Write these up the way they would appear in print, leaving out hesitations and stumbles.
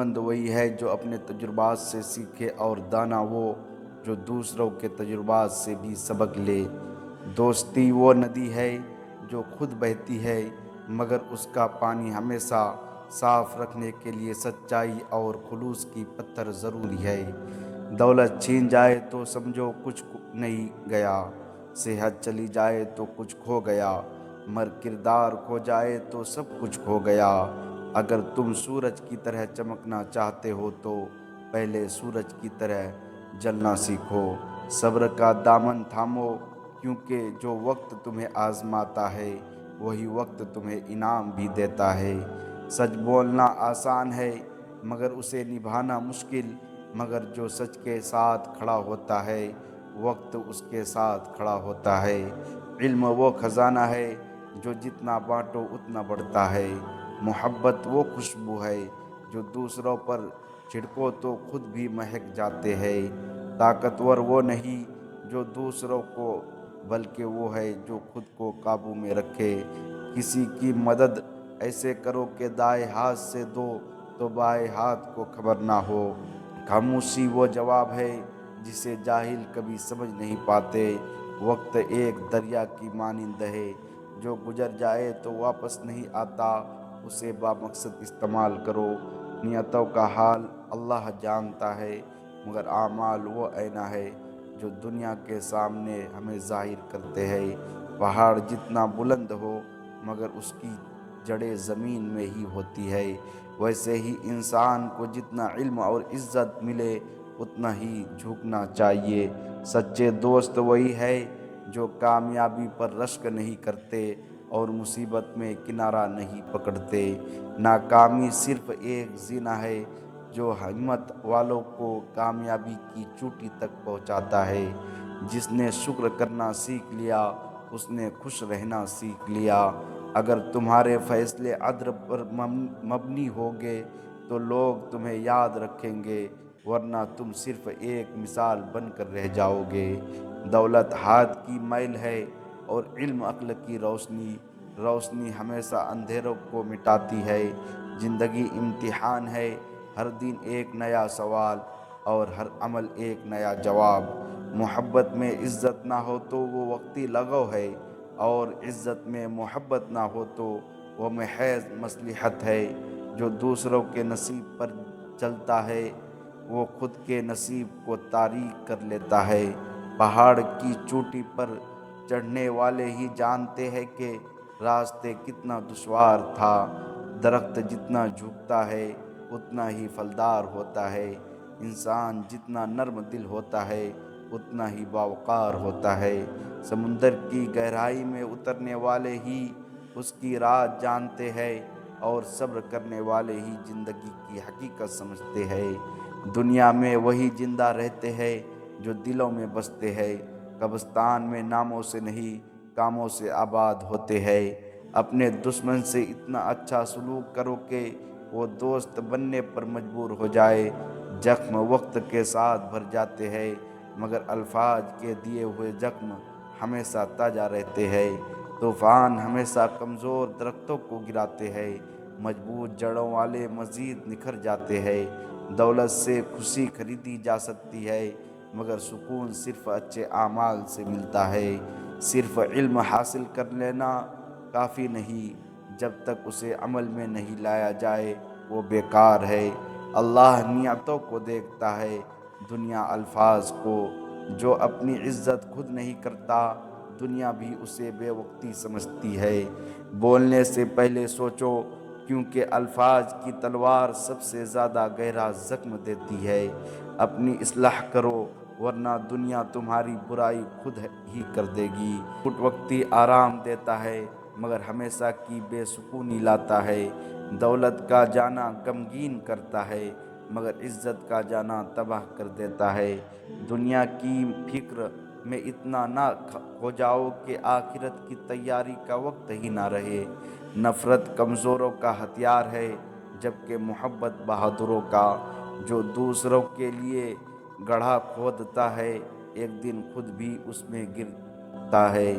مند وہی ہے جو اپنے تجربات سے سیکھے، اور دانا وہ جو دوسروں کے تجربات سے بھی سبق لے۔ دوستی وہ ندی ہے جو خود بہتی ہے، مگر اس کا پانی ہمیشہ صاف رکھنے کے لیے سچائی اور خلوص کی پتھر ضروری ہے۔ دولت چھین جائے تو سمجھو کچھ نہیں گیا، صحت چلی جائے تو کچھ کھو گیا، مگر کردار کھو جائے تو سب کچھ کھو گیا۔ اگر تم سورج کی طرح چمکنا چاہتے ہو تو پہلے سورج کی طرح جلنا سیکھو۔ صبر کا دامن تھامو، کیونکہ جو وقت تمہیں آزماتا ہے وہی وقت تمہیں انعام بھی دیتا ہے۔ سچ بولنا آسان ہے مگر اسے نبھانا مشکل، مگر جو سچ کے ساتھ کھڑا ہوتا ہے وقت اس کے ساتھ کھڑا ہوتا ہے۔ علم وہ خزانہ ہے جو جتنا بانٹو اتنا بڑھتا ہے۔ محبت وہ خوشبو ہے جو دوسروں پر چھڑکو تو خود بھی مہک جاتے ہیں۔ طاقتور وہ نہیں جو دوسروں کو، بلکہ وہ ہے جو خود کو قابو میں رکھے۔ کسی کی مدد ایسے کرو کہ دائیں ہاتھ سے دو تو بائیں ہاتھ کو خبر نہ ہو۔ خاموشی وہ جواب ہے جسے جاہل کبھی سمجھ نہیں پاتے۔ وقت ایک دریا کی مانند ہے جو گزر جائے تو واپس نہیں آتا، اسے بامقصد استعمال کرو۔ نیتوں کا حال اللہ جانتا ہے، مگر اعمال وہ آئینہ ہے جو دنیا کے سامنے ہمیں ظاہر کرتے ہیں۔ پہاڑ جتنا بلند ہو مگر اس کی جڑیں زمین میں ہی ہوتی ہے، ویسے ہی انسان کو جتنا علم اور عزت ملے اتنا ہی جھکنا چاہیے۔ سچے دوست وہی ہے جو کامیابی پر رشک نہیں کرتے اور مصیبت میں کنارہ نہیں پکڑتے۔ ناکامی صرف ایک زینہ ہے جو ہمت والوں کو کامیابی کی چوٹی تک پہنچاتا ہے۔ جس نے شکر کرنا سیکھ لیا اس نے خوش رہنا سیکھ لیا۔ اگر تمہارے فیصلے عدل پر مبنی ہوگے تو لوگ تمہیں یاد رکھیں گے، ورنہ تم صرف ایک مثال بن کر رہ جاؤ گے۔ دولت ہاتھ کی میل ہے اور علم عقل کی روشنی۔ روشنی ہمیشہ اندھیروں کو مٹاتی ہے۔ زندگی امتحان ہے، ہر دن ایک نیا سوال اور ہر عمل ایک نیا جواب۔ محبت میں عزت نہ ہو تو وہ وقتی لغو ہے، اور عزت میں محبت نہ ہو تو وہ محض مصلحت ہے۔ جو دوسروں کے نصیب پر چلتا ہے وہ خود کے نصیب کو تاریک کر لیتا ہے۔ پہاڑ کی چوٹی پر چڑھنے والے ہی جانتے ہیں کہ راستے کتنا دشوار تھا۔ درخت جتنا جھکتا ہے اتنا ہی پھلدار ہوتا ہے۔ انسان جتنا نرم دل ہوتا ہے اتنا ہی باوقار ہوتا ہے۔ سمندر کی گہرائی میں اترنے والے ہی اس کی راز جانتے ہیں، اور صبر کرنے والے ہی زندگی کی حقیقت سمجھتے ہیں۔ دنیا میں وہی زندہ رہتے ہیں جو دلوں میں بستے ہیں۔ قبرستان میں ناموں سے نہیں کاموں سے آباد ہوتے ہیں۔ اپنے دشمن سے اتنا اچھا سلوک کرو کہ وہ دوست بننے پر مجبور ہو جائے۔ زخم وقت کے ساتھ بھر جاتے ہیں، مگر الفاظ کے دیے ہوئے زخم ہمیشہ تازہ رہتے ہیں۔ طوفان ہمیشہ کمزور درختوں کو گراتے ہیں، مضبوط جڑوں والے مزید نکھر جاتے ہیں۔ دولت سے خوشی خریدی جا سکتی ہے، مگر سکون صرف اچھے اعمال سے ملتا ہے۔ صرف علم حاصل کر لینا کافی نہیں، جب تک اسے عمل میں نہیں لایا جائے وہ بیکار ہے۔ اللہ نیتوں کو دیکھتا ہے، دنیا الفاظ کو۔ جو اپنی عزت خود نہیں کرتا دنیا بھی اسے بے وقتی سمجھتی ہے۔ بولنے سے پہلے سوچو، کیونکہ الفاظ کی تلوار سب سے زیادہ گہرا زخم دیتی ہے۔ اپنی اصلاح کرو ورنہ دنیا تمہاری برائی خود ہی کر دے گی۔ جھوٹ وقتی آرام دیتا ہے مگر ہمیشہ کی بے سکونی لاتا ہے۔ دولت کا جانا غمگین کرتا ہے مگر عزت کا جانا تباہ کر دیتا ہے۔ دنیا کی فکر میں اتنا نہ کھو جاؤ کہ آخرت کی تیاری کا وقت ہی نہ رہے۔ نفرت کمزوروں کا ہتھیار ہے جبکہ محبت بہادروں کا۔ جو دوسروں کے لیے گڑھا کھودتا ہے ایک دن خود بھی اس میں گرتا ہے۔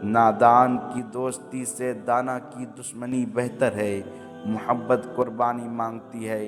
نادان کی دوستی سے دانا کی دشمنی بہتر ہے۔ محبت قربانی مانگتی ہے،